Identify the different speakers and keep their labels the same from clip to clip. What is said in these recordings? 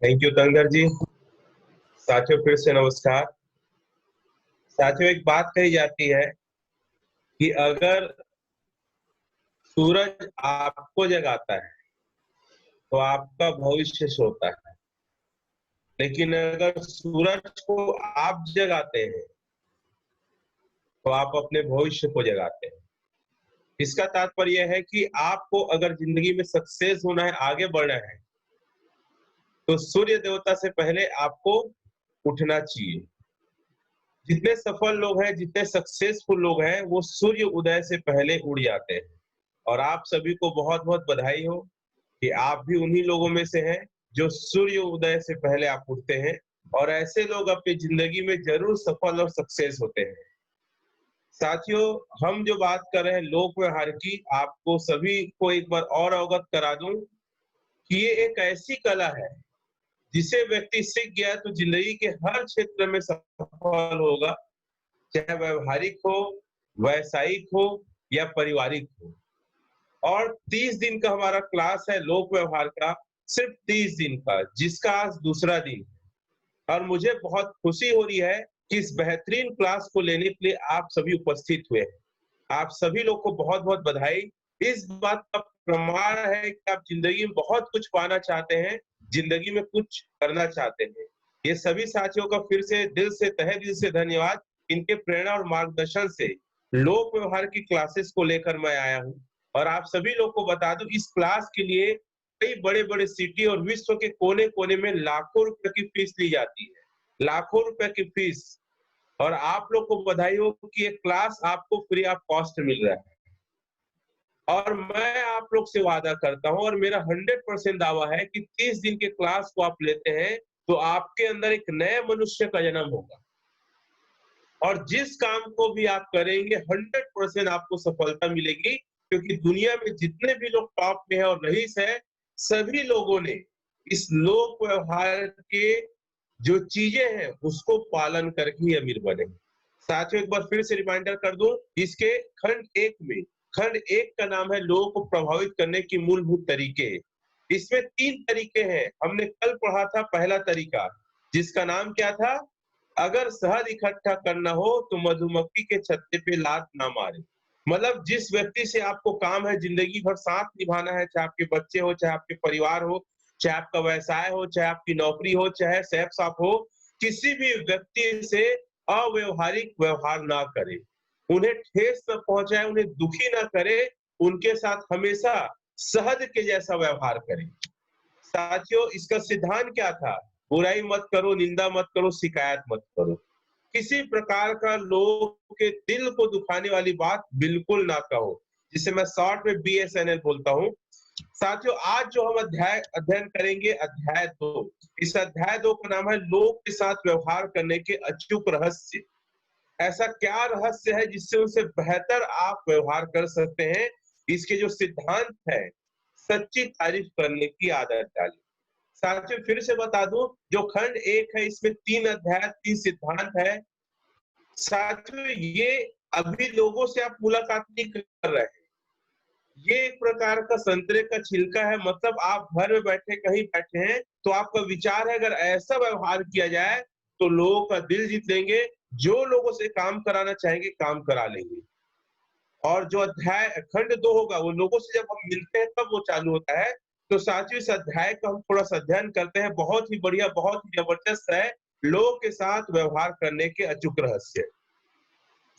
Speaker 1: Thank you तंगर जी। साथियों फिर से नमस्कार। साथियों एक बात कही जाती है कि अगर सूरज आपको जगाता है तो आपका भविष्य सोता है, लेकिन अगर सूरज को आप जगाते हैं तो आप अपने भविष्य को जगाते हैं। इसका तात्पर्य है कि आपको अगर जिंदगी में सक्सेस होना है, आगे बढ़ना है, तो सूर्य देवता से पहले आपको उठना चाहिए। जितने सफल लोग हैं, जितने सक्सेसफुल लोग हैं, वो सूर्य उदय से पहले उड़ जाते हैं। और आप सभी को बहुत बहुत बधाई हो कि आप भी उन्हीं लोगों में से हैं जो सूर्य उदय से पहले आप उठते हैं, और ऐसे लोग अपनी जिंदगी में जरूर सफल और सक्सेस होते हैं। साथियों, हम जो बात कर रहे हैं लोक व्यवहार की, आपको सभी को एक बार और अवगत करा दूं कि ये एक ऐसी कला है जिसे व्यक्ति सीख गया तो जिंदगी के हर क्षेत्र में सफल होगा, चाहे व्यवहारिक हो, वैसायिक हो या पारिवारिक हो। और 30 दिन का हमारा क्लास है लोक व्यवहार का, सिर्फ 30 दिन का, जिसका आज दूसरा दिन है। और मुझे बहुत खुशी हो रही है कि इस बेहतरीन क्लास को लेने के लिए आप सभी उपस्थित हुए हैं। आप सभी लोग को बहुत बहुत बधाई। इस बात का प्रमाण है कि आप जिंदगी में बहुत कुछ पाना चाहते हैं, जिंदगी में कुछ करना चाहते हैं। ये सभी साथियों का फिर से दिल से, तहे दिल से धन्यवाद। इनके प्रेरणा और मार्गदर्शन से लोक व्यवहार की क्लासेस को लेकर मैं आया हूँ। और आप सभी लोग को बता दूं, इस क्लास के लिए कई बड़े बड़े सिटी और विश्व के कोने कोने में लाखों रुपए की फीस ली जाती है, लाखों रुपए की फीस। और आप लोग को बधाई हो कि ये क्लास आपको फ्री ऑफ कॉस्ट मिल रहा है। और मैं आप लोग से वादा करता हूं, और मेरा 100% दावा है कि 30 दिन के क्लास को आप लेते हैं तो आपके अंदर एक नए मनुष्य का जन्म होगा। और जिस काम को भी आप करेंगे 100% आपको सफलता मिलेगी, क्योंकि दुनिया में जितने भी लोग टॉप में है और रईस है, सभी लोगों ने इस लोक व्यवहार के जो चीजें हैं उसको पालन करके ही अमीर बने। साथियों एक बार फिर से रिमाइंडर कर दूं, इसके खंड एक का नाम है लोगों को प्रभावित करने की मूलभूत तरीके। इसमें 3 तरीके हैं। हमने कल पढ़ा था पहला तरीका, जिसका नाम क्या था? अगर शहद इकट्ठा करना हो तो मधुमक्खी के छत्ते पे लात ना मारे। मतलब जिस व्यक्ति से आपको काम है जिंदगी भर साथ निभाना है, चाहे आपके बच्चे हो, चाहे आपके परिवार हो, चाहे आपका व्यवसाय हो, चाहे आपकी नौकरी हो, चाहे सैफ साहब हो, किसी भी व्यक्ति से अव्यवहारिक व्यवहार ना करे, उन्हें ठेस न पहुंचाए, उन्हें दुखी ना करे, उनके साथ हमेशा शहद के जैसा व्यवहार करे। साथियों इसका सिद्धांत क्या था? बुराई मत करो, निंदा मत करो, शिकायत मत करो। किसी प्रकार का लोग के दिल को दुखाने वाली बात बिल्कुल ना कहो, जिसे मैं शॉर्ट में BSNL बोलता हूँ। साथियों आज जो हम अध्ययन करेंगे, अध्याय 2। इस अध्याय 2 का नाम है लोग के साथ व्यवहार करने के अचूक रहस्य। ऐसा क्या रहस्य है जिससे उनसे बेहतर आप व्यवहार कर सकते हैं? इसके जो सिद्धांत है, सच्ची तारीफ करने की आदत डालिए। साथियों फिर से बता दूं, जो खंड 1 है इसमें 3 अध्याय, 3 सिद्धांत है। साथियों ये अभी लोगों से आप मुलाकात नहीं कर रहे हैं, ये एक प्रकार का संतरे का छिलका है। मतलब आप घर में बैठे, कहीं बैठे हैं, तो आपका विचार है अगर ऐसा व्यवहार किया जाए तो लोगों का दिल जीत लेंगे, जो लोगों से काम कराना चाहेंगे काम करा लेंगे। और जो अध्याय खंड 2 होगा, वो लोगों से जब हम मिलते हैं तब वो चालू होता है। तो साथियों इस अध्याय का हम थोड़ा सा अध्ययन करते हैं। बहुत ही बढ़िया, बहुत ही जबरदस्त है लोगों के साथ व्यवहार करने के अचूक रहस्य।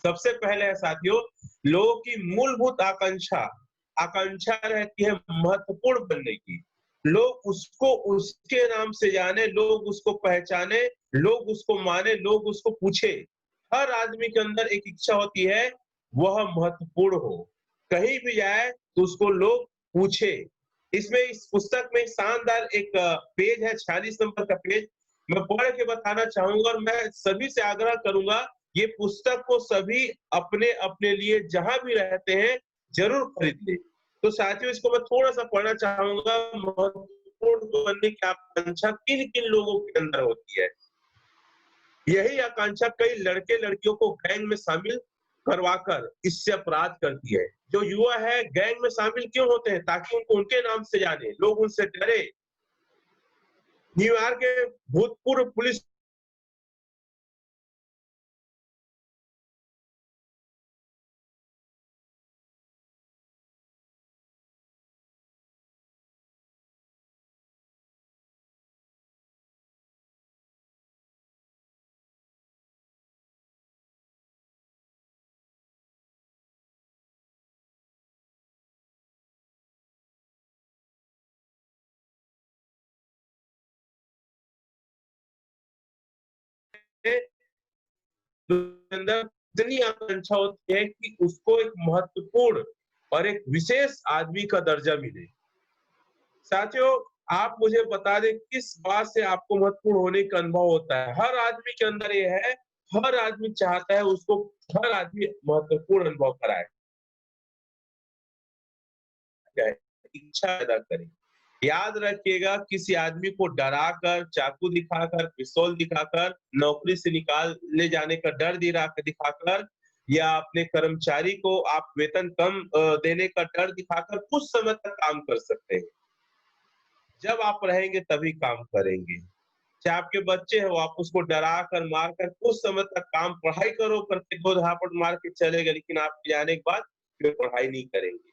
Speaker 1: सबसे पहले है साथियों, लोगों की मूलभूत आकांक्षा आकांक्षा रहती है महत्वपूर्ण बनने की। लोग उसको उसके नाम से जाने, लोग उसको पहचाने, लोग उसको माने, लोग उसको पूछे। हर आदमी के अंदर एक इच्छा होती है वह महत्वपूर्ण हो, कहीं भी जाए तो उसको लोग पूछे। इसमें इस पुस्तक में शानदार एक पेज है, 46 नंबर का पेज, मैं पढ़ के बताना चाहूंगा। और मैं सभी से आग्रह करूंगा, ये पुस्तक को सभी अपने अपने लिए जहां भी रहते हैं जरूर खरीद ले। तो साथियों इसको मैं थोड़ा सा पढ़ना चाहूंगा। महत्वपूर्ण बनने की आकांक्षा किन किन लोगों के अंदर होती है? यही आकांक्षा कई लड़के लड़कियों को गैंग में शामिल करवाकर इससे अपराध करती है। जो युवा है गैंग में शामिल क्यों होते हैं? ताकि उनको उनके नाम से जाने, लोग उनसे डरे, न्यूयॉर्क के भूतपूर्व पुलिस अंदर इतनी आकांक्षा होती है कि उसको एक महत्वपूर्ण और एक विशेष आदमी का दर्जा मिले। साथियों, आप मुझे बता दें किस बात से आपको महत्वपूर्ण होने का अनुभव होता है? हर आदमी के अंदर ये है, हर आदमी चाहता है उसको हर आदमी महत्वपूर्ण अनुभव कराए, इच्छा पैदा करे। याद रखिएगा, किसी आदमी को डराकर, चाकू दिखाकर, पिस्तौल दिखाकर, नौकरी से निकाल ले जाने का डर दिखाकर या अपने कर्मचारी को आप वेतन कम देने का डर दिखाकर कुछ समय तक काम कर सकते हैं। जब आप रहेंगे तभी काम करेंगे। चाहे आपके बच्चे हो, आप उसको डराकर, मारकर कुछ समय तक काम पढ़ाई करो करके 2 झापट मार के चले गए, लेकिन आपके जाने के बाद फिर पढ़ाई नहीं करेंगे।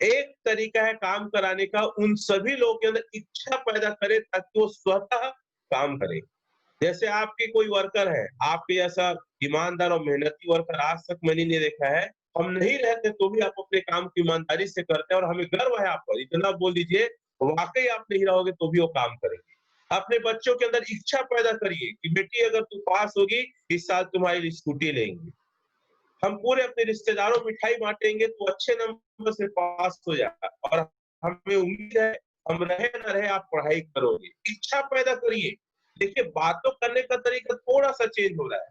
Speaker 1: एक तरीका है काम कराने का, उन सभी लोगों के अंदर इच्छा पैदा करें ताकि वो स्वतः काम करें। जैसे आपके कोई वर्कर है, आपके जैसा ईमानदार और मेहनती वर्कर आज तक मैंने नहीं देखा है। हम नहीं रहते तो भी आप अपने काम की ईमानदारी से करते हैं और हमें गर्व है आप पर। इतना बोल दीजिए, वाक़ई आप नहीं रहोगे तो भी वो काम करेंगे। अपने बच्चों के अंदर इच्छा पैदा करिए कि बेटी अगर तू पास होगी, इस साल तुम्हारी स्कूटी लेंगे। हम पूरे अपने रिश्तेदारों को मिठाई बाँटेंगे तो अच्छे नंबर से पास हो जाएगा और हमें उम्मीद है, हम रहे ना रहे आप पढ़ाई करोगे। इच्छा पैदा करिए। देखिए, बातों करने का तरीका थोड़ा-सा चेंज हो रहा है।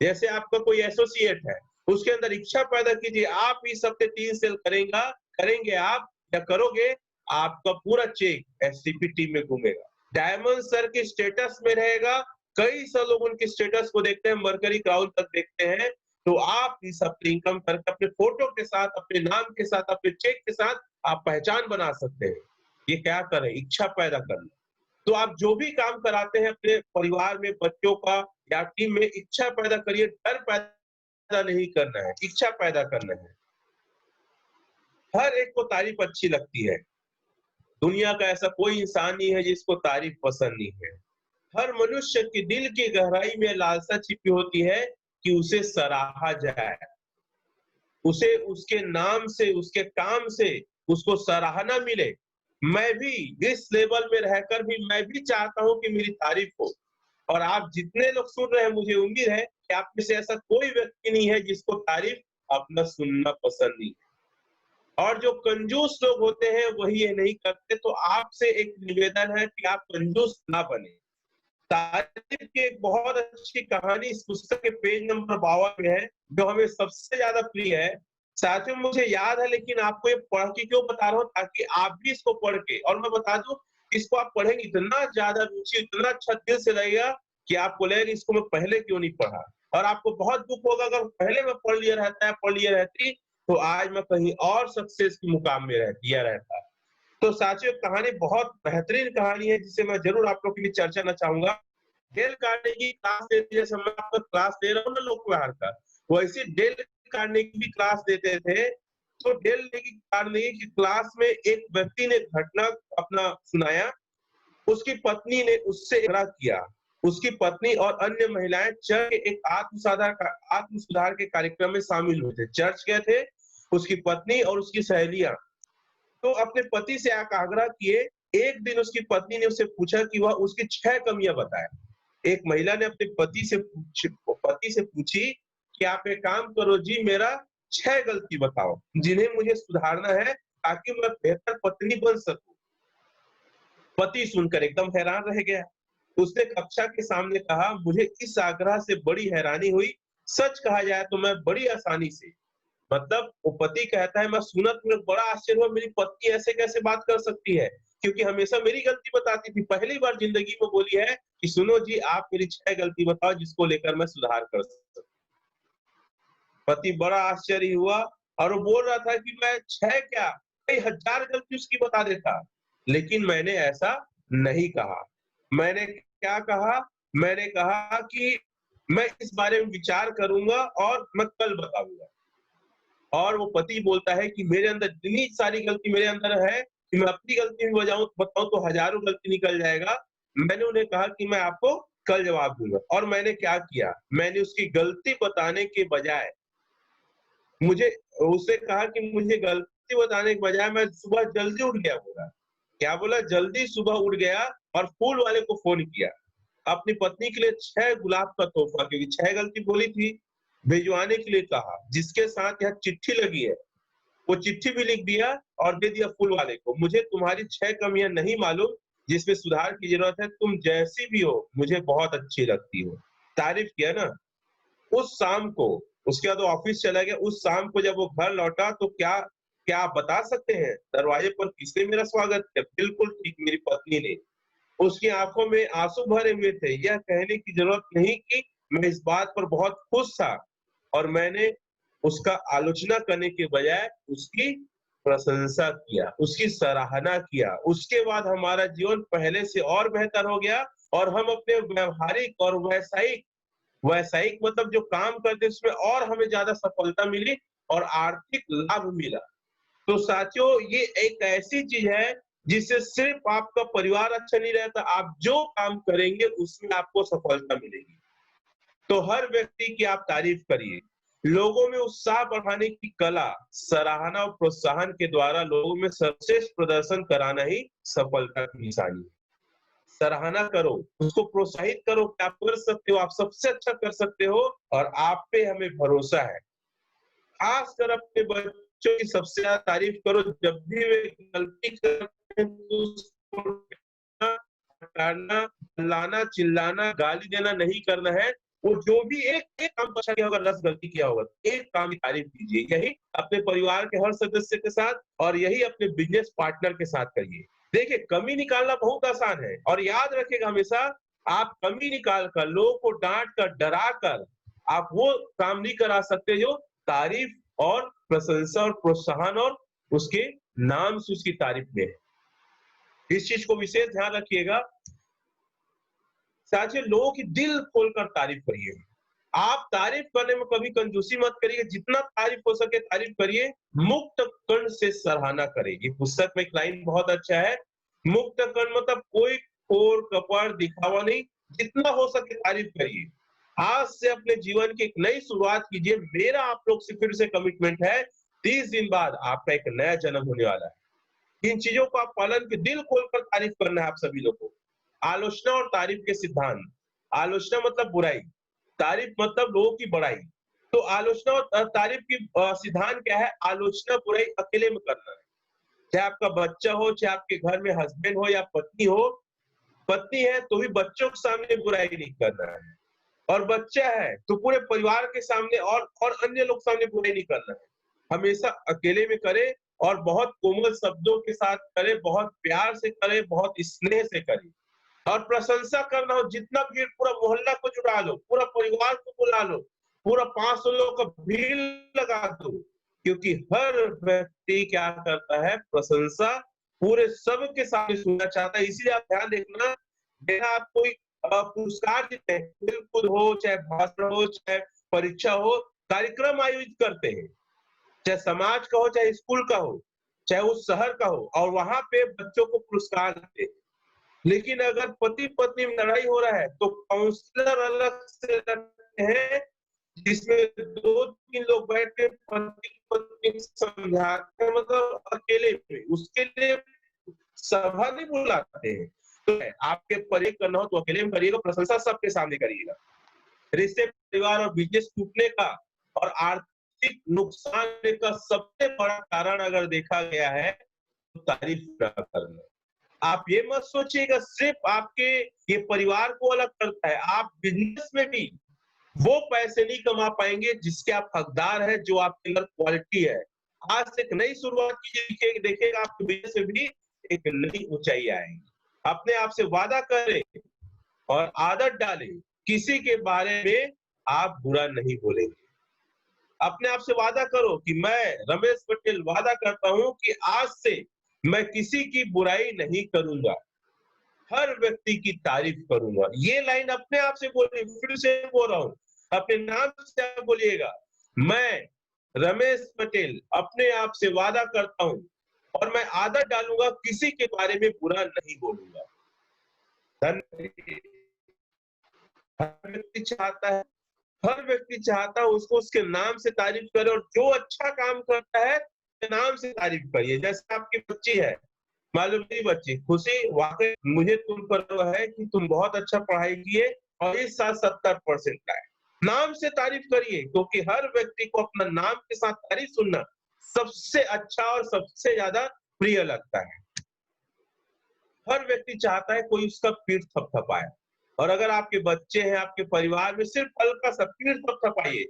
Speaker 1: जैसे आपका कोई एसोसिएट है, उसके अंदर इच्छा पैदा कीजिए, आप इस हफ्ते 3 सेल करेंगे आप या करोगे, आपका पूरा चेक एससीपी टीम में घूमेगा। डायमंड सर के स्टेटस में रहेगा, कई सारे लोग उनके स्टेटस को देखते हैं, मरकरी क्राउन तक देखते हैं, तो आप इस हफ्ते इनकम करके अपने फोटो के साथ, अपने नाम के साथ, अपने चेक के साथ आप पहचान बना सकते हैं। ये क्या करें? इच्छा पैदा करना। तो आप जो भी काम कराते हैं अपने परिवार में बच्चों का या टीम में, इच्छा पैदा करिए, डर पैदा नहीं करना है, इच्छा पैदा करना है। हर एक को तारीफ अच्छी लगती है। दुनिया का ऐसा कोई इंसान नहीं है जिसको तारीफ पसंद नहीं है। हर मनुष्य के दिल की गहराई में लालसा छिपी होती है कि उसे सराहा जाए, उसे उसके नाम से, उसके काम से उसको सराहना मिले। मैं भी इस लेवल में रहकर भी मैं भी चाहता हूँ कि मेरी तारीफ हो। और आप जितने लोग सुन रहे हैं, मुझे उम्मीद है कि आप में से ऐसा कोई व्यक्ति नहीं है जिसको तारीफ अपना सुनना पसंद नहीं है। और जो कंजूस लोग होते हैं वही ये नहीं करते, तो आपसे एक निवेदन है कि आप कंजूस ना बने। तारीफ की एक बहुत अच्छी कहानी इस पुस्तक के पेज नंबर 52 में है, जो हमें सबसे ज्यादा प्रिय है। साथियों, मुझे याद है, लेकिन आपको ये पढ़ के क्यों बता रहा हूँ, ताकि आप भी इसको पढ़ के, और मैं बता दूं, इसको आप पढ़ेंगे इतना ज्यादा रुचि, इतना अच्छा दिल से लगेगा कि आपको लगेगा इसको मैं पहले क्यों नहीं पढ़ा। और आपको बहुत दुख होगा अगर पहले मैं पढ़ लिया रहती तो आज मैं कहीं और सक्सेस के मुकाम में रहता। तो साथियों, कहानी बहुत बेहतरीन कहानी है जिसे मैं जरूर आप लोग के लिए चर्चा करना चाहूंगा। डेल कार्नेगी क्लास लेते, जैसे मैं आपको क्लास ले रहा हूँ ना लोक व्यवहार का, वैसे डेल कार्नेगी भी क्लास देते थे। तो डेल कार्नेगी की क्लास में एक व्यक्ति ने घटना अपना सुनाया। उसकी पत्नी ने उससे झगड़ा किया। उसकी पत्नी और अन्य महिलाएं चर्च के एक आत्म सुधार के कार्यक्रम में शामिल हुए थे। चर्च गए थे उसकी पत्नी और उसकी सहेलियां, तो अपने पति से आग्रह किए। एक दिन उसकी पत्नी ने उससे पूछा कि वह उसकी 6 कमियां बताए। एक महिला ने अपने पति से पूछी कि आप एक काम करो जी, मेरा 6 गलती बताओ जिन्हें मुझे सुधारना है ताकि मैं बेहतर पत्नी बन सकूं। पति सुनकर एकदम हैरान रह गया। उसने कक्षा के सामने कहा, मुझे इस आग्रह से बड़ी हैरानी हुई। सच कहा जाए तो मैं बड़ी आसानी से, मतलब वो पति कहता है, मैं सुना तो मुझे बड़ा आश्चर्य हुआ, मेरी पत्नी ऐसे कैसे बात कर सकती है, क्योंकि हमेशा मेरी गलती बताती थी। पहली बार जिंदगी में बोली है कि सुनो जी, आप मेरी 6 गलती बताओ जिसको लेकर मैं सुधार कर सकूं। पति बड़ा आश्चर्य हुआ और वो बोल रहा था कि मैं 6 क्या, कई हजार गलती उसकी बता देता, लेकिन मैंने ऐसा नहीं कहा। मैंने क्या कहा? मैंने कहा कि मैं इस बारे में विचार करूँगा और मैं कल बताऊँगा। और वो पति बोलता है कि मेरे अंदर इतनी सारी गलती मेरे अंदर है कि मैं अपनी गलती भी बताऊँ तो हज़ारों गलती निकल जाएगा। मैंने उन्हें कहा कि मैं आपको कल जवाब दूँगा और मैंने क्या किया? मैंने उसकी गलती बताने के बजाय मुझे उससे कहा कि मुझे गलती बताने के बजाय मैं सुबह जल्दी उठ गया बोला। क्या बोला? जल्दी सुबह उठ गया और फूल वाले को फ़ोन किया। अपनी पत्नी के लिए 6 गुलाब का तोहफ़ा, क्योंकि 6 गलती बोली थी, भिजवाने के लिए कहा, जिसके साथ यहाँ चिट्ठी लगी है। वो चिट्ठी भी लिख दिया और दे दिया फूल वाले को। मुझे तुम्हारी 6 कमियाँ नहीं मालूम, जिसमें सुधार की ज़रूरत है। तुम जैसी भी हो, मुझे बहुत अच्छी लगती हो। तारीफ़ किया ना? उस शाम को, उसके बाद वो ऑफिस चला गया। उस शाम को जब वो घर लौटा तो क्या क्या आप बता सकते हैं दरवाजे पर किसने मेरा स्वागत किया? बिल्कुल ठीक, मेरी पत्नी ने। उसकी आंखों में आंसू भरे हुए थे। यह कहने की जरूरत नहीं कि मैं इस बात पर बहुत खुश था और मैंने उसका आलोचना करने के बजाय उसकी प्रशंसा किया, उसकी सराहना किया। उसके बाद हमारा जीवन पहले से और बेहतर हो गया और हम अपने व्यावहारिक और व्यावसायिक व्यावसायिक मतलब जो काम करते उसमें और हमें ज़्यादा सफलता मिली और आर्थिक लाभ मिला। तो साथियों, ये एक ऐसी चीज़ है जिससे सिर्फ़ आपका परिवार अच्छा नहीं रहता, आप जो काम करेंगे उसमें आपको सफलता मिलेगी। तो हर व्यक्ति की आप तारीफ़ करिए। लोगों में उत्साह बढ़ाने की कला, सराहना और प्रोत्साहन के द्वारा लोगों में सर्वश्रेष्ठ प्रदर्शन कराना ही सफलता की निशानी है। सराहना करो, उसको प्रोत्साहित करो कि आप कर सकते हो, आप सबसे अच्छा कर सकते हो और आप पे हमें भरोसा है। खासकर अपने बच्चों की सबसे ज़्यादा तारीफ़ करो, जब भी वे गलती करते हैं तो उसको हटाना, चिल्लाना चिल्लाना, गाली देना नहीं करना है। वो जो भी एक एक काम अच्छा किया होगा, 10 गलती किया होगा, एक काम की तारीफ़ कीजिए। यही अपने परिवार के हर सदस्य के साथ और यही अपने बिज़नेस पार्टनर के साथ करिए। देखिए, कमी निकालना बहुत आसान है और याद रखिएगा हमेशा, आप कमी निकाल कर, लोगों को डाँट कर, डरा कर, आप वो काम नहीं करा सकते जो तारीफ़ और प्रशंसा और प्रोत्साहन और उसके नाम से उसकी तारीफ़ में है। इस चीज़ को विशेष ध्यान रखिएगा। साथियों, लोगों की दिल खोलकर तारीफ़ करिए। आप तारीफ़ करने में कभी कंजूसी मत करिए, जितना तारीफ़ हो सके तारीफ़ करिए, मुक्त कंठ से सराहना करें। ये पुस्तक में एक लाइन बहुत अच्छा है, मुक्त कंठ मतलब कोई ठोर, कपट, दिखावा नहीं, जितना हो सके तारीफ़ करिए। आज से अपने जीवन की एक नई शुरुआत कीजिए। मेरा आप लोग से फिर से कमिटमेंट है, 30 दिन बाद आपका एक नया जन्म होने वाला है। इन चीज़ों को आप पालन के दिल खोलकर तारीफ़ करना है आप सभी लोगों को। आलोचना और तारीफ़ के सिद्धांत। आलोचना मतलब बुराई, तारीफ़ मतलब लोगों की बड़ाई। तो आलोचना और तारीफ़ की सिद्धांत क्या है? आलोचना, बुराई अकेले में करना है। चाहे आपका बच्चा हो, चाहे आपके घर में हस्बैंड हो या पत्नी हो, पत्नी है तो भी बच्चों के सामने बुराई नहीं करना है और बच्चा है तो पूरे परिवार के सामने और अन्य लोग सामने बुराई नहीं करना है। हमेशा अकेले में करे और बहुत कोमल शब्दों के साथ करे, बहुत प्यार से करे, बहुत स्नेह से करे। और प्रशंसा करना हो, जितना भीड़, पूरा मोहल्ला को जुटा लो, पूरा परिवार को बुला लो, पूरा 500 लोगों का भीड़ लगा दो, क्योंकि हर व्यक्ति क्या करता है? प्रशंसा पूरे सबके सामने सुनना चाहता है। इसीलिए आप ध्यान देखना, देखना आप कोई पुरस्कार जीते हैं, खेल-कूद हो, चाहे भाषण हो, चाहे परीक्षा हो, कार्यक्रम आयोजित करते हैं, चाहे समाज का हो, चाहे स्कूल का हो, चाहे उस शहर का हो और वहाँ पे बच्चों को पुरस्कार देते हैं। लेकिन अगर पति-पत्नी में लड़ाई हो रहा है, तो काउंसलर अलग से रखते हैं, जिसमें 2-3 लोग बैठ के पति-पत्नी को समझाते हैं, मतलब अकेले में, उसके लिए सभा नहीं बुलाते हैं। तो आपके परे करना हो तो अकेले में करिएगा, प्रशंसा सबके सामने करिएगा। रिश्ते, परिवार और बिज़नेस टूटने का और आर्थिक नुकसान का सबसे बड़ा कारण अगर देखा गया है, तो तारीफ ना करना। आप ये मत सोचिएगा सिर्फ आपके ये परिवार को अलग करता है, आप बिज़नेस में भी वो पैसे नहीं कमा पाएँगे जिसके आप हकदार हैं, जो आपके अंदर क्वालिटी है। आज से एक नई शुरुआत कीजिए, देखिएगा आपके बिज़नेस में भी एक नई ऊँचाई आएगी। अपने आप से वादा करें और आदत डालें, किसी के बारे में आप बुरा नहीं बोलेंगे। अपने आप से वादा करो कि मैं रमेश पटेल वादा करता हूँ कि आज से मैं किसी की बुराई नहीं करूँगा। हर व्यक्ति की तारीफ करूंगा। ये लाइन अपने आप से बोलिए, फिर से बोल रहा हूं, अपने नाम से आप बोलिएगा, मैं रमेश पटेल अपने आप से वादा करता हूं और मैं आदत डालूंगा किसी के बारे में बुरा नहीं बोलूंगा। हर व्यक्ति चाहता है, हर व्यक्ति चाहता है उसको उसके नाम से तारीफ करे, और जो अच्छा काम करता है उसके नाम से तारीफ करिए। जैसे आपकी बच्ची है, मालूम मेरी बच्ची खुशी, वाकई मुझे तुम पर है कि तुम बहुत अच्छा पढ़ाई किए और इस साल 70% लाए। नाम से तारीफ करिए, क्योंकि हर व्यक्ति को अपना नाम के साथ तारीफ सुनना सबसे अच्छा और सबसे ज्यादा प्रिय लगता है। हर व्यक्ति चाहता है कोई उसका पीठ थपथपाए, और अगर आपके बच्चे हैं, आपके परिवार में, सिर्फ हल्का सा पीठ थपथपाइए,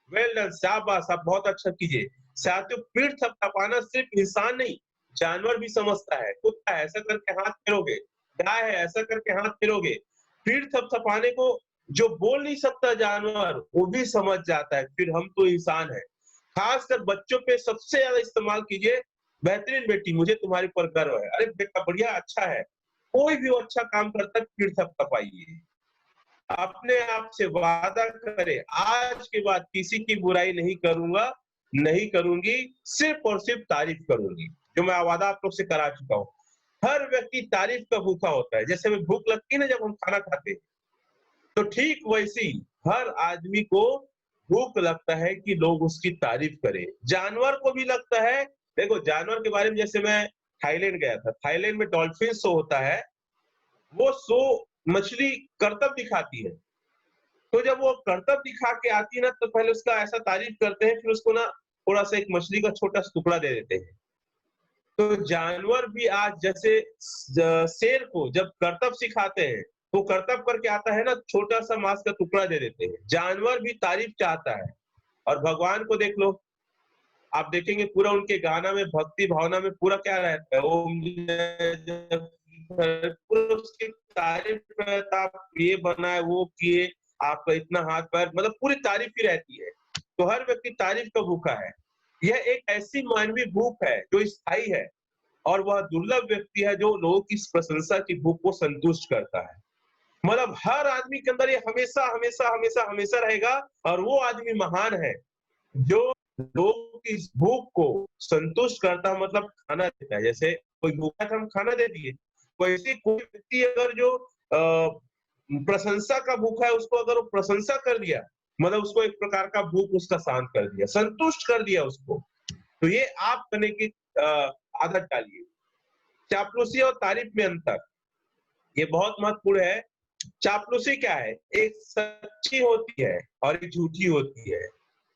Speaker 1: वेल डन, शाबाश, आप बहुत अच्छा कीजिए। साथियों, पीठ थपथपाना सिर्फ इंसान नहीं, जानवर भी समझता है। कुत्ता है, ऐसा करके हाथ फेरोगे, गाय है, ऐसा करके हाथ फेरोगे। पीठ थपथपाने को जो बोल नहीं सकता जानवर, वो भी समझ जाता है, फिर हम तो इंसान है। खासकर बच्चों पे सबसे ज्यादा इस्तेमाल कीजिए, बेहतरीन बेटी, मुझे तुम्हारे ऊपर गर्व है, अरे बेटा बढ़िया, अच्छा है। कोई भी वो अच्छा काम करता है, पीठ थपथपाइए। अपने आप से वादा करे, आज के बाद किसी की बुराई नहीं करूंगा, नहीं करूंगी, सिर्फ और सिर्फ तारीफ करूंगी, जो मैं वादा आप लोग से करा चुका हूं। हर व्यक्ति तारीफ का भूखा होता है। जैसे हमें भूख लगती है ना जब हम खाना खाते हैं, तो ठीक वैसी हर आदमी को भूख लगता है कि लोग उसकी तारीफ करें। जानवर को भी लगता है। देखो, जानवर के बारे में, जैसे मैं थाईलैंड गया था, थाईलैंड में डॉल्फिन शो होता है। वो शो मछली करतब दिखाती है, तो जब वो करतब दिखा के आती है ना, तो पहले उसका ऐसा तारीफ करते हैं, फिर उसको ना थोड़ा सा एक मछली का छोटा सा टुकड़ा दे देते हैं। तो जानवर भी आज जैसे शेर को जब करतब सिखाते हैं, तो करतब करके आता है ना, छोटा सा मांस का टुकड़ा दे देते हैं। जानवर भी तारीफ चाहता है। और भगवान को देख लो, आप देखेंगे पूरा उनके गाना में, भक्ति भावना में पूरा क्या रहता है, ओम पूरा उसकी तारीफ रहता है, आप ये बनाए, वो किए, आपका इतना हाथ पैर, मतलब पूरी तारीफ ही रहती है। तो हर व्यक्ति तारीफ का भूखा है। यह एक ऐसी मानवीय भूख है जो स्थायी है, और वह दुर्लभ व्यक्ति है जो लोगों की इस प्रशंसा की भूख को संतुष्ट करता है। मतलब हर आदमी के अंदर ये हमेशा हमेशा हमेशा हमेशा रहेगा, और वो आदमी महान है जो लोगों की इस भूख को संतुष्ट करता है, मतलब खाना देता है। जैसे कोई भूखा है तो हम खाना दे दिए, वैसे कोई व्यक्ति अगर जो प्रशंसा का भूखा है, उसको अगर वो प्रशंसा कर दिया, मतलब उसको एक प्रकार का भूख उसका शांत कर दिया, संतुष्ट कर दिया उसको, तो ये आप करने की आदत डालिए। चापलूसी और तारीफ में अंतर, ये बहुत महत्वपूर्ण है। चापलूसी क्या है? एक सच्ची होती है और एक झूठी होती है।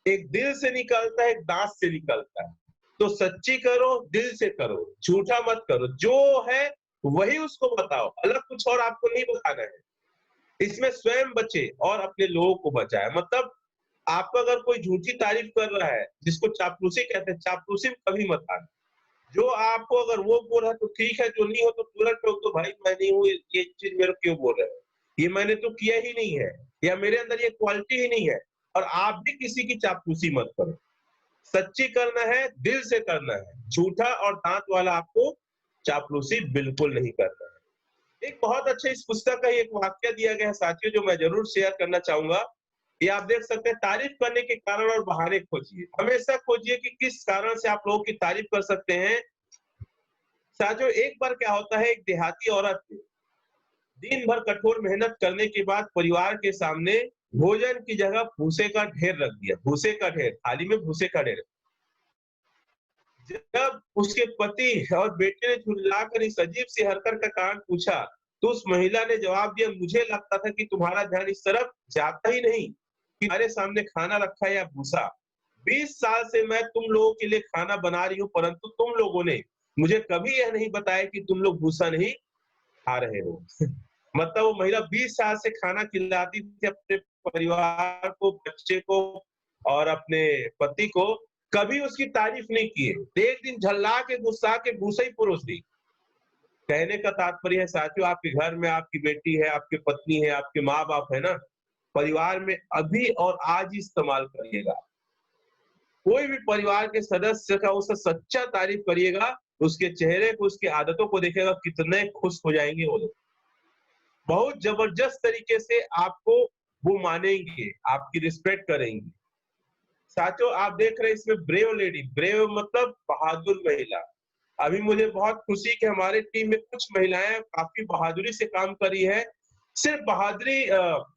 Speaker 1: एक दिल से निकलता है, एक दांत से निकलता है। तो सच्ची करो, दिल से करो, झूठा मत करो। जो है वही उसको बताओ, अलग कुछ और आपको नहीं बताना है। इसमें स्वयं बचे और अपने लोगों को बचाए। मतलब आपको अगर कोई झूठी तारीफ कर रहा है, जिसको चापलूसी कहते हैं, चापलूसी में कभी मत आना। जो आपको अगर वो बोल रहा है तो ठीक है, जो नहीं हो तो तुरंत टोक दो, भाई मैं नहीं हूँ, ये चीज मेरे को क्यों बोल रहे हो, ये मैंने तो किया ही नहीं है, या मेरे अंदर ये क्वालिटी ही नहीं है। और आप भी किसी की चापलूसी मत करो। सच्ची करना है, दिल से करना है। झूठा और दांत वाला आपको चापलूसी बिल्कुल नहीं करना है। एक बहुत अच्छे इस पुस्तक का एक वाक्य दिया गया है साथियों, जो मैं जरूर शेयर करना चाहूंगा। ये आप देख सकते हैं, तारीफ करने के कारण और बहाने खोजिए। हमेशा खोजिए कि किस कारण से आप लोगों की तारीफ कर सकते हैं। साथियों, एक बार क्या होता है, एक देहाती औरत ने दिन भर कठोर मेहनत करने के बाद परिवार के सामने भोजन की जगह भूसे का ढेर रख दिया। भूसे का ढेर, थाली में भूसे का ढेर। जब उसके पति और बेटे ने झुल्लाकर इस अजीब सी हरकत का कारण पूछा, तो उस महिला ने जवाब दिया, मुझे लगता था कि तुम्हारा ध्यान इस तरफ जाता ही नहीं कि हमारे सामने खाना रखा है या भूसा। 20 साल से मैं तुम लोगों के लिए खाना बना रही हूँ, परंतु तुम लोगों ने मुझे कभी यह नहीं बताया कि तुम लोग भूसा नहीं खा रहे हो। मतलब वो महिला 20 साल से खाना खिलाती थी अपने परिवार को, बच्चे को और अपने पति को, कभी उसकी तारीफ नहीं की है। एक दिन झल्ला के गुस्सा के भूसा ही परोस दी। कहने का तात्पर्य है साथियों, आपके घर में आपकी बेटी है, आपकी पत्नी है, आपके माँ बाप है ना, परिवार में अभी और आज ही इस्तेमाल करिएगा। कोई भी परिवार के सदस्य का उसका सच्चा तारीफ करिएगा, उसके चेहरे को, उसकी आदतों को देखेगा, कितने खुश हो जाएंगे वो लोग। बहुत जबरदस्त तरीके से आपको वो मानेंगे, आपकी रिस्पेक्ट करेंगे। साथियों, आप देख रहे हैं इसमें ब्रेव लेडी, ब्रेव मतलब बहादुर महिला। अभी मुझे बहुत खुशी कि हमारे टीम में कुछ महिलाएं काफी बहादुरी से काम करी है। सिर्फ बहादुरी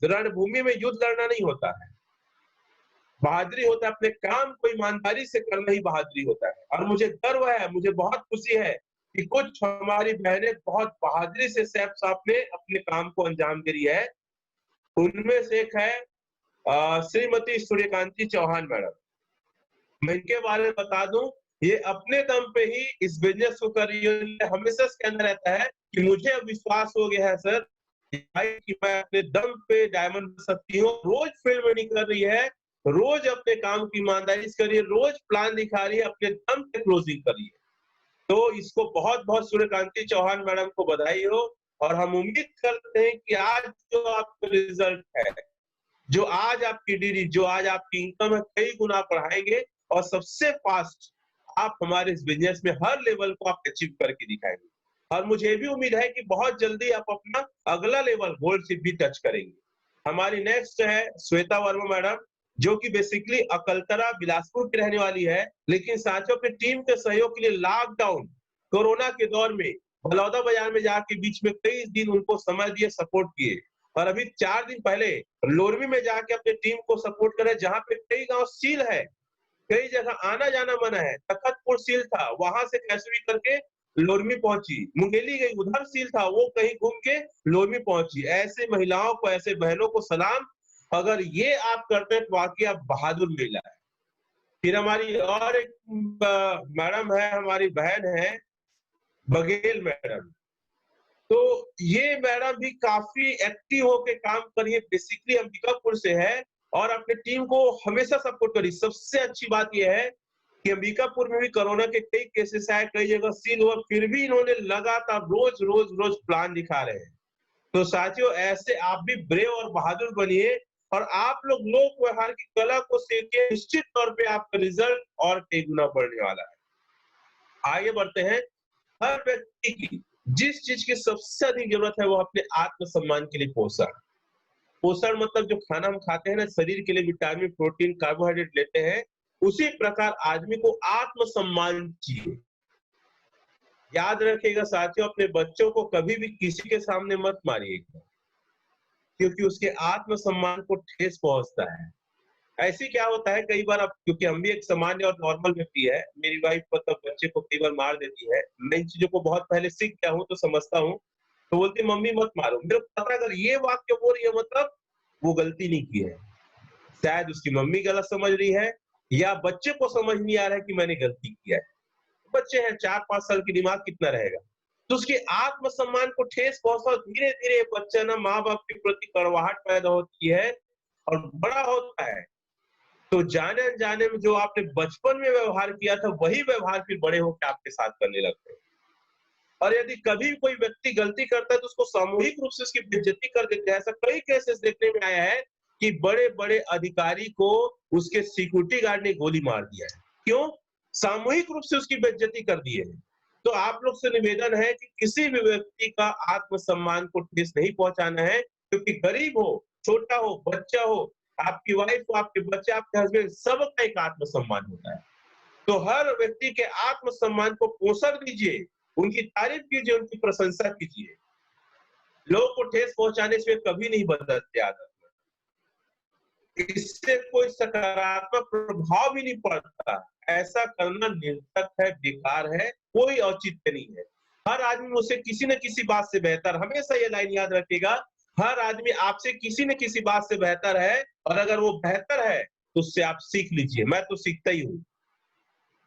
Speaker 1: रणभूमि में युद्ध लड़ना नहीं होता है, बहादुरी होता है अपने काम को ईमानदारी से करना ही बहादुरी होता है। और मुझे गर्व है, मुझे बहुत खुशी है कि कुछ हमारी बहनें बहुत बहादुरी से सैफ साहब ने अपने काम को अंजाम दिया है। उनमें से एक है श्रीमती सूर्यकांति चौहान मैडम। मैं इनके बारे में बता दूं, ये अपने दम पे ही इस बिजनेस को कर रही है। हमेशा इसके अंदर रहता है कि मुझे अब विश्वास हो गया है सर कि मैं अपने दम पे डायमंड बन सकती हूँ। रोज फिल्म नहीं कर रही है, रोज अपने काम की ईमानदारी से कर रही है, रोज प्लान दिखा रही है, अपने दम पे क्लोजिंग कर रही है। तो इसको बहुत बहुत सूर्यकांति चौहान मैडम को बधाई हो। और हम उम्मीद करते हैं कि आज जो आपका रिजल्ट है, जो आज आपकी डीडी, जो आज आपकी इनकम है, कई गुना बढ़ाएंगे और सबसे फास्ट आप हमारे इस बिजनेस में हर लेवल को आप अचीव करके दिखाएंगे। और मुझे भी उम्मीद है कि बहुत जल्दी आप अपना अगला लेवल गोल्ड से भी टच करेंगे। हमारी नेक्स्ट है श्वेता वर्मा मैडम, जो कि बेसिकली अकलतरा बिलासपुर की रहने वाली है, लेकिन साथियों के टीम के सहयोग के लिए लॉकडाउन कोरोना के दौर में बलौदा बाजार में जाके बीच में कई दिन उनको समय दिए, सपोर्ट किए। और अभी 4 दिन पहले लोरमी में जाके अपने टीम को सपोर्ट करे, जहां पे कई गांव सील है, कई जगह आना जाना मना है। तखतपुर सील था, वहां से कैसे भी करके लोरमी पहुंची। मुंगेली गई, उधर सील था, वो कहीं घूम के लोरमी पहुंची। ऐसे महिलाओं को, ऐसे बहनों को सलाम। अगर ये आप करते हैं तो वाकई आप बहादुर महिला है। फिर हमारी और एक मैडम है, हमारी बहन है बघेल मैडम। तो ये मैडम भी काफी एक्टिव होके काम करी है, बेसिकली अंबिकापुर से है और अपने टीम को हमेशा सपोर्ट करी। सबसे अच्छी बात यह है कि अंबिकापुर में भी कोरोना के कई केसेस आए, कई जगह सील हुआ, फिर भी इन्होंने लगातार रोज रोज रोज प्लान दिखा रहे हैं। तो साथियों, ऐसे आप भी ब्रेव और बहादुर बनिए और आप लोग लोक व्यवहार की कला को सीखिए। निश्चित तौर पे आपका रिजल्ट और कई गुना बढ़ने वाला है। आगे बढ़ते हैं। हर व्यक्ति की जिस चीज की सबसे अधिक जरूरत है वो अपने आत्मसम्मान के लिए पोषण। पोषण मतलब जो खाना हम खाते हैं ना, शरीर के लिए विटामिन, प्रोटीन, कार्बोहाइड्रेट लेते हैं, उसी प्रकार आदमी को आत्मसम्मान चाहिए। याद रखिएगा साथियों, अपने बच्चों को कभी भी किसी के सामने मत मारिएगा, क्योंकि उसके आत्मसम्मान को ठेस पहुंचता है। ऐसे क्या होता है कई बार, अब क्योंकि हम भी एक सामान्य और नॉर्मल व्यक्ति है, मेरी वाइफ मतलब बच्चे को कई बार मार देती है। मैं इन चीजों को बहुत पहले सीख गया हूँ, तो समझता हूँ। तो बोलती है मम्मी मत मारो। मेरे को पता है अगर ये वाक्य बोल रही है मतलब वो गलती नहीं की है, शायद उसकी मम्मी गलत समझ रही है या बच्चे को समझ नहीं आ रहा है कि मैंने गलती किया है। बच्चे हैं, 4-5 साल की, दिमाग कितना रहेगा। तो उसके आत्मसम्मान को ठेस पहुंचा, धीरे धीरे बच्चा ना माँ बाप के प्रति कड़वाहट पैदा होती है और बड़ा होता है। तो जाने अनजाने में जो आपने बचपन में व्यवहार किया था, वही व्यवहार फिर बड़े होकर आपके साथ करने लगते हैं। और यदि कभी कोई व्यक्ति गलती करता है तो उसको सामूहिक रूप से उसकी बेइज्जती कर देते हैं। ऐसा कई केसेस देखने में आया है कि बड़े-बड़े अधिकारी को उसके सिक्योरिटी गार्ड ने गोली मार दिया है। क्यों? सामूहिक रूप से उसकी बेइज्जती कर दी है। तो आप लोग से निवेदन है कि किसी भी व्यक्ति का आत्मसम्मान को ठेस नहीं पहुंचाना है, क्योंकि गरीब हो, छोटा हो, बच्चा हो, आपकी वाइफ हो, आपके बच्चे, आपके हस्बैंड, सबका एक आत्मसम्मान होता है। तो हर व्यक्ति के आत्मसम्मान को पोषण दीजिए, उनकी तारीफ कीजिए, उनकी प्रशंसा कीजिए। लोगों को ठेस पहुंचाने से वे कभी नहीं बदलते आदत में। इससे कोई सकारात्मक प्रभाव भी नहीं पड़ता। ऐसा करना निरर्थक है, बेकार है, कोई औचित्य नहीं है। हर आदमी मुझसे किसी न किसी बात से बेहतर, हमेशा ये लाइन याद रखिएगा, हर आदमी आपसे किसी न किसी बात से बेहतर है और अगर वो बेहतर है तो उससे आप सीख लीजिए। मैं तो सीखता ही हूँ।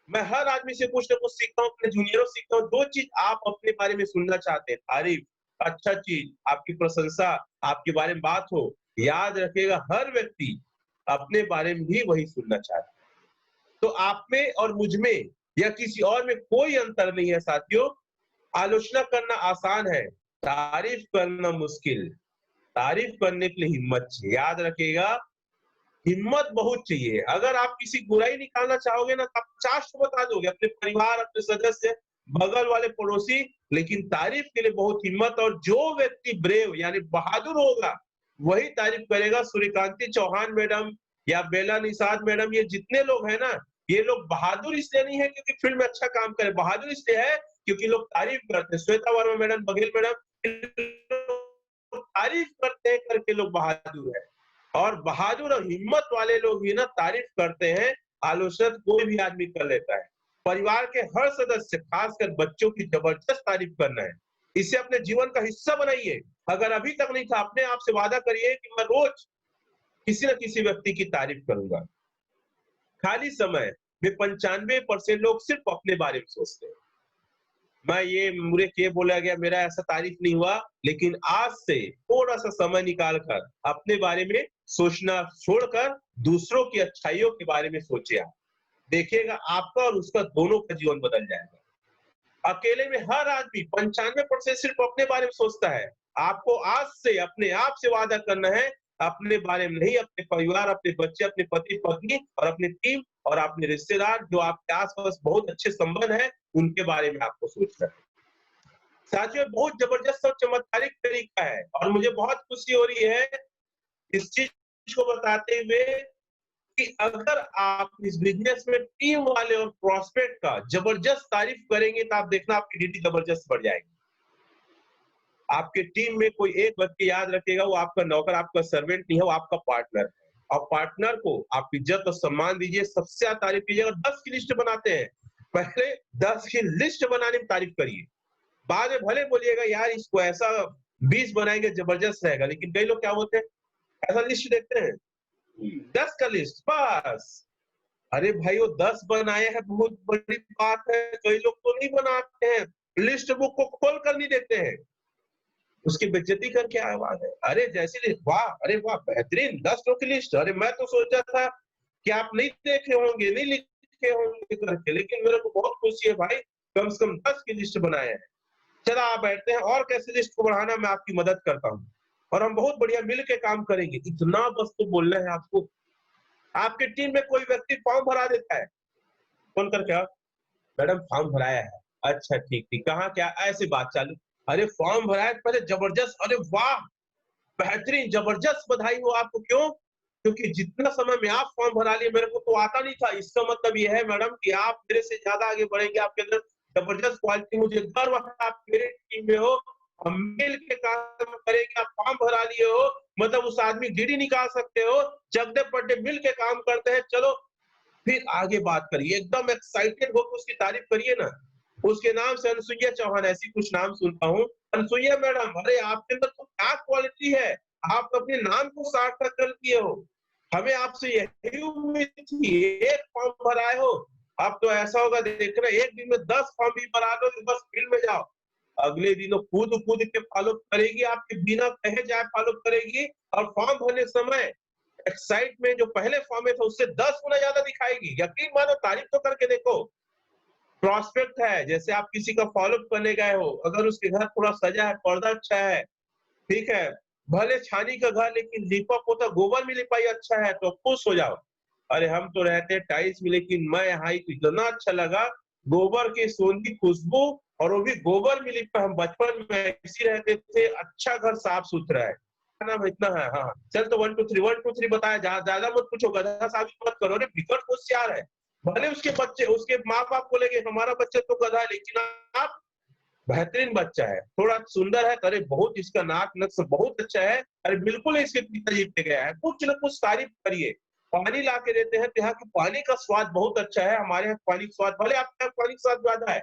Speaker 1: मैं हर आदमी से कुछ ना कुछ सीखता हूँ, अपने जूनियरों से सीखता हूँ। 2 चीज आप अपने बारे में सुनना चाहते हैं, तारीफ, अच्छा चीज, आपकी प्रशंसा, आपके बारे में बात हो। याद रखिएगा, हर व्यक्ति अपने बारे में भी वही सुनना चाहता है। तो आप में और मुझ में या किसी और में कोई अंतर नहीं है साथियों। आलोचना करना आसान है, तारीफ करना मुश्किल। तारीफ करने के लिए हिम्मत चाहिए। याद रखिएगा, हिम्मत बहुत चाहिए। अगर आप किसी बुराई निकालना चाहोगे ना, तो आप 50 को बता दोगे, अपने परिवार, अपने सदस्य, बगल वाले पड़ोसी, लेकिन तारीफ के लिए बहुत हिम्मत, और जो व्यक्ति ब्रेव यानी बहादुर होगा वही तारीफ करेगा। सूर्यकांति चौहान मैडम या बेला निषाद मैडम, ये जितने लोग हैं ना, ये लोग बहादुर इसलिए नहीं है क्योंकि फील्ड में अच्छा काम करे, बहादुर इसलिए है क्योंकि लोग तारीफ करते हैं। श्वेता वर्मा मैडम, बघेल मैडम, तारीफ करते हैं करके लोग बहादुर है। और बहादुर और हिम्मत वाले लोग ही ना तारीफ करते हैं, आलोचना कोई भी आदमी कर लेता है। परिवार के हर सदस्य, खासकर बच्चों की जबरदस्त तारीफ करना है, इसे अपने जीवन का हिस्सा बनाइए। अगर अभी तक नहीं था, अपने आप से वादा करिए कि मैं रोज किसी न किसी व्यक्ति की तारीफ करूंगा। खाली समय में 95% लोग सिर्फ अपने बारे में सोचते हैं। मैं ये मुझे क्या बोला गया, मेरा ऐसा तारीफ नहीं हुआ, लेकिन आज से थोड़ा सा समय निकाल कर अपने बारे में सोचना छोड़कर दूसरों की अच्छाइयों के बारे में सोचिए। आप देखिएगा आपका और उसका दोनों का जीवन बदल जाएगा। अकेले में हर आदमी 95% सिर्फ अपने बारे में सोचता है। आपको आज से अपने आप से वादा करना है, अपने बारे में नहीं, अपने परिवार, अपने बच्चे, अपने पति पत्नी और अपनी टीम और अपने रिश्तेदार जो आपके आसपास बहुत अच्छे संबंध है, उनके बारे में आपको सोचना है। साथियों, बहुत जबरदस्त और चमत्कारिक तरीका है और मुझे बहुत खुशी हो रही है इस चीज को बताते हुए कि अगर आप इस बिजनेस में टीम वाले और प्रोस्पेक्ट का जबरदस्त तारीफ करेंगे तो आप देखना आपकी डीटी जबरदस्त बढ़ जाएगी। आपके टीम में कोई एक व्यक्ति याद रखेगा, वो आपका नौकर, आपका सर्वेंट नहीं है, वो आपका पार्टनर है। और पार्टनर को आप इज्जत और सम्मान दीजिए, सबसे ज्यादा तारीफ कीजिए। अगर 10 की लिस्ट बनाते हैं, पहले 10 की लिस्ट बनाने में तारीफ करिए। बाद में भले बोलिएगा यार इसको ऐसा 20 बनाएंगे जबरदस्त रहेगा, लेकिन कई लोग क्या बोलते हैं, ऐसा लिस्ट देखते हैं 10 का लिस्ट बस। अरे भाई वो 10 बनाए हैं बहुत बड़ी बात है। कई लोग तो नहीं बनाते हैं, लिस्ट बुक को खोल कर नहीं देते हैं, उसकी बेइज्जती करके आवाज है। अरे जैसी लिस्ट, वाह, अरे वाह, बेहतरीन 10 लोग की लिस्ट। अरे मैं तो सोचा था कि आप नहीं देखे होंगे, नहीं लिखे होंगे करके, लेकिन मेरे को बहुत खुशी है भाई, कम से कम 10 की लिस्ट बनाए हैं। चला आप बैठते हैं और कैसे लिस्ट को बढ़ाना मैं आपकी मदद करता हूँ और हम बहुत बढ़िया मिल के काम करेंगे। इतना बस तो बोलना है आपको। आपकी टीम में कोई व्यक्ति फॉर्म भरा देता है, फोन कर, क्या मैडम फॉर्म भराया है, अच्छा ठीक ठीक, कहाँ क्या, ऐसी बात चालू। अरे फॉर्म भराया है, पहले जबरदस्त, अरे वाह बेहतरीन, जबरदस्त बधाई हो आपको। क्यों? क्योंकि जितना समय में आप फॉर्म भरा लिए मेरे को तो आता नहीं था। इसका मतलब यह है मैडम कि आप मेरे से ज्यादा आगे बढ़ेंगे, आपके अंदर जबरदस्त क्वालिटी, मुझे गर्व है आप मेरे टीम में हो, हम मिल के काम करेंगे। आप फॉर्म भरा लिए हो मतलब उस आदमी डीडी निकाल सकते हो, जगदे पड्डे मिल के काम करते हैं। चलो फिर आगे बात करिए, एकदम एक्साइटेड होकर उसकी तारीफ करिए ना। उसके नाम से अनुसुईया चौहान, ऐसी कुछ नाम सुनता हूँ, अनुसुईया मैडम, अरे आपके अंदर तो क्या क्वालिटी है, आप अपने नाम को सार्थक कर दिए हो। हमें आपसे यही उम्मीद थी, एक फॉर्म भराए हो, अब तो ऐसा होगा देखना, एक दिन में 10 फॉर्म भी भरा दो, बस फील्ड में जाओ। अगले दिनों कूद कूद के फॉलो करेगी, आपके बिना कहे जाए फॉलो करेगी, और फॉर्म भरने समय एक्साइटमेंट जो पहले फॉर्म में था उससे 10 गुना ज्यादा दिखाएगी। यकीन मानो, तारीफ तो करके देखो। प्रोस्पेक्ट है, जैसे आप किसी का फॉलोअप करने गए हो, अगर उसके घर थोड़ा सजा है, पर्दा अच्छा है, ठीक है, भले छानी का घर लेकिन लिपा पोता गोबर में लिपाई अच्छा है, तो खुश हो जाओ। अरे हम तो रहते हैं टाइल्स में, लेकिन मैं यहाँ आई तो इतना अच्छा लगा, गोबर की सोंधी खुशबू, और वो भी गोबर में लिपा। हम बचपन में ऐसी रहते थे, अच्छा घर साफ सुथरा है। नाम इतना है, हाँ चल, तो 1 2 3 1 2 3 बताया, ज्यादा मत पूछो, गधा साबित मत करो। अरे बिकट होशियार है, भले उसके बच्चे, उसके माँ बाप बोलेंगे हमारा बच्चा तो गधा है, लेकिन आप बेहतरीन बच्चा है, थोड़ा सुंदर है, अरे बहुत इसका नाक नक्श बहुत अच्छा है, अरे बिल्कुल इसके पिताजी पे गया है, कुछ न कुछ तारीफ करिए। पानी ला के देते हैं तो यहाँ के पानी का स्वाद बहुत अच्छा है, हमारे यहाँ पानी का स्वाद, भले आपके यहाँ पानी का स्वाद ज्यादा है,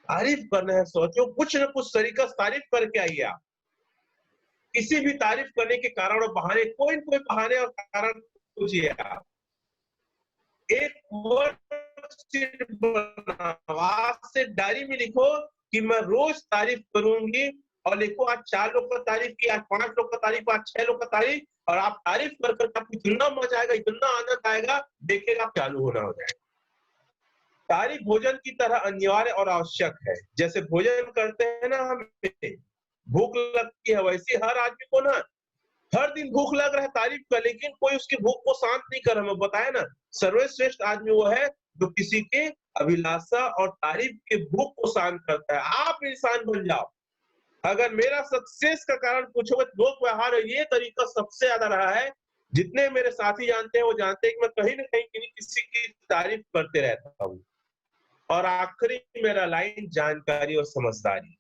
Speaker 1: तारीफ करना है। सोचो कुछ न कुछ तरीका से तारीफ करके आइए। आप किसी भी तारीफ करने के कारण और बहाने, कोई न कोई बहाने और कारण पूछिए। आप एक वर्कशीट बनाओ, आज से डायरी में लिखो कि मैं रोज तारीफ करूंगी, और लिखो आज 4 लोग का तारीफ किया, आज 5 लोग का तारीफ, आज 6 लोग का तारीफ, और आप तारीफ कर कर आपको इतना मजा आएगा, इतना आनंद आएगा, देखिएगा आप चालू होना हो जाएगा। तारीफ भोजन की तरह अनिवार्य और आवश्यक है। जैसे भोजन करते हैं ना, हमें भूख लगती है, वैसे हर आदमी को ना हर दिन भूख लग रहा है तारीफ का, लेकिन कोई उसकी भूख को शांत नहीं कर रहा। मैं बताया ना, सर्वश्रेष्ठ आदमी वो है जो किसी के अभिलाषा और तारीफ के भूख को शांत करता है। आप इंसान बन जाओ। अगर मेरा सक्सेस का कारण पूछोगे तो लोक व्यवहार ये तरीका सबसे ज्यादा रहा है। जितने मेरे साथी जानते हैं वो जानते हैं कि मैं कहीं न कहीं किसी की तारीफ करते रहता हूँ। और आखिरी मेरा लाइन जानकारी और समझदारी।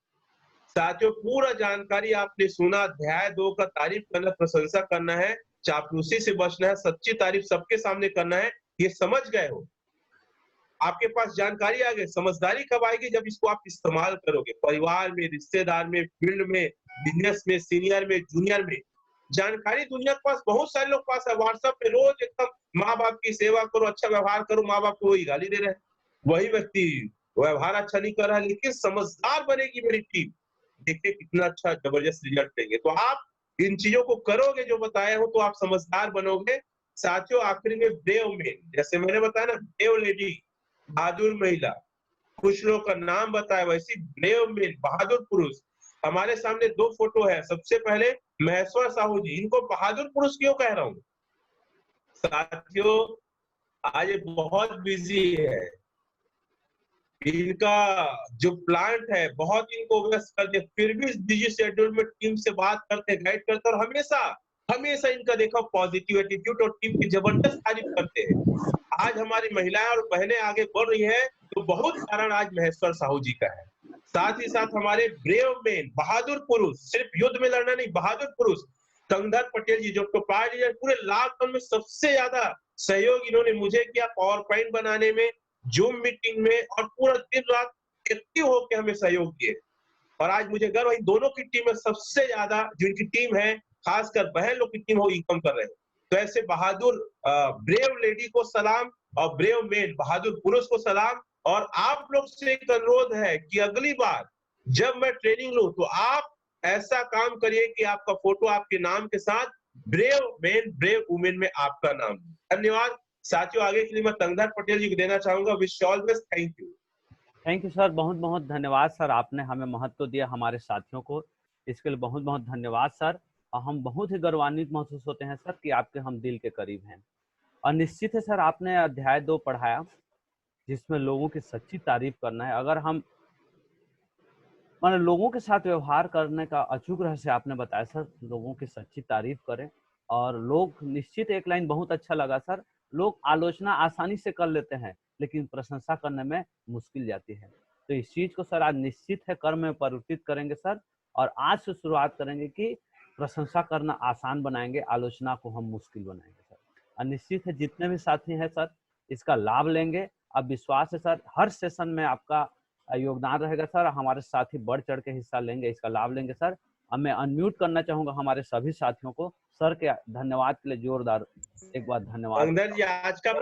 Speaker 1: साथियों पूरा जानकारी आपने सुना, अध्याय 2 का तारीफ करना, प्रशंसा करना है, चापलूसी से बचना है, सच्ची तारीफ सबके सामने करना है, ये समझ गए हो। आपके पास जानकारी आ गई, समझदारी कब आएगी? जब इसको आप इस्तेमाल करोगे, परिवार में, रिश्तेदार में, फील्ड में, बिजनेस में, सीनियर में, जूनियर में। जानकारी दुनिया के पास बहुत सारे लोग पास है, व्हाट्सएप पे रोज एकदम माँ-बाप की सेवा करो, अच्छा व्यवहार करो, माँ-बाप को वही गाली दे रहे हैं। वही व्यक्ति व्यवहार अच्छा नहीं कर रहा है, लेकिन समझदार बनेगी मेरी टीम। देखिए कितना अच्छा जबरदस्त रिजल्ट देंगे। तो आप इन चीजों को करोगे जो बताया हूँ, तो आप समझदार बनोगे। साथियों आखिरी में ब्रेव मेन, जैसे मैंने बताया ना, ब्रेव लेडी, बहादुर महिला, कुछ लोगों का नाम बताया, वैसी ब्रेव मेन, बहादुर पुरुष। हमारे सामने 2 फोटो है। सबसे पहले महेश्वर साहू जी, इनको बहादुर पुरुष क्यों कह रहा हूँ? साथियों आज ये बहुत बिजी है। इनका जो प्लांट है बहुत इनको व्यस्त कर दिया, फिर भी इस बिजी शेड्यूल में टीम से बात करते, गाइड करते और हमेशा हमेशा इनका देखो पॉजिटिव एटीट्यूड और टीम की जबरदस्त तारीफ करते हैं। आज हमारी महिलाएं और बहनें आगे बढ़ रही हैं, तो बहुत कारण आज महेश्वर साहू जी का है। साथ ही साथ हमारे ब्रेव मेन, बहादुर पुरुष, सिर्फ युद्ध में लड़ना नहीं, बहादुर पुरुष कंधर पटेल जी, जो टोपाज पूरे लॉकडाउन में सबसे ज्यादा सहयोग इन्होंने मुझे किया, पावर पॉइंट बनाने में, जूम मीटिंग में, और पूरा दिन रात एक्टिव होकर हमें सहयोग दिए। और आज मुझे गर्व है इन दोनों की टीम में सबसे ज्यादा जो इनकी टीम है, खासकर बहन लोग की टीम, वो इनकम कर रहे हैं। तो ऐसे बहादुर ब्रेव लेडी को सलाम और ब्रेव मेन, बहादुर पुरुष को सलाम। और आप लोग से एक अनुरोध है कि अगली बार जब मैं ट्रेनिंग लूं तो आप ऐसा काम करिए कि आपका फोटो आपके नाम के साथ ब्रेव मेन, ब्रेव वुमेन में आपका नाम। धन्यवाद साथियों। आगे के लिए मैं कंधर पटेल जी को देना चाहूंगा। Wish all best. Thank you.
Speaker 2: Thank you sir, बहुत बहुत धन्यवाद सर, आपने हमें महत्व दिया हमारे साथियों को, इसके लिए बहुत बहुत धन्यवाद सर। और हम बहुत ही गौरवान्वित महसूस होते हैं सर कि आपके हम दिल के करीब हैं। और निश्चित है सर, आपने अध्याय 2 पढ़ाया जिसमें लोगों की सच्ची तारीफ करना है। अगर हम माने लोगों के साथ व्यवहार करने का अचूक रहस्य आपने बताया सर, लोगों की सच्ची तारीफ करें। और लोग निश्चित, एक लाइन बहुत अच्छा लगा सर, लोग आलोचना आसानी से कर लेते हैं लेकिन प्रशंसा करने में मुश्किल जाती है। तो इस चीज को सर आज निश्चित है कर्म में परिवर्तित करेंगे सर, और आज से शुरुआत करेंगे कि प्रशंसा करना आसान बनाएंगे, आलोचना को हम मुश्किल बनाएंगे सर। और निश्चित है जितने भी साथी हैं सर इसका लाभ लेंगे। अब विश्वास है सर हर सेशन में आपका योगदान रहेगा सर, हमारे साथी बढ़ चढ़ के हिस्सा लेंगे, इसका लाभ लेंगे सर। अब मैं अनम्यूट करना चाहूंगा हमारे सभी साथियों को। सर के धन्यवाद के लिए जोरदार एक बार धन्यवाद।
Speaker 1: अंदर जी आज का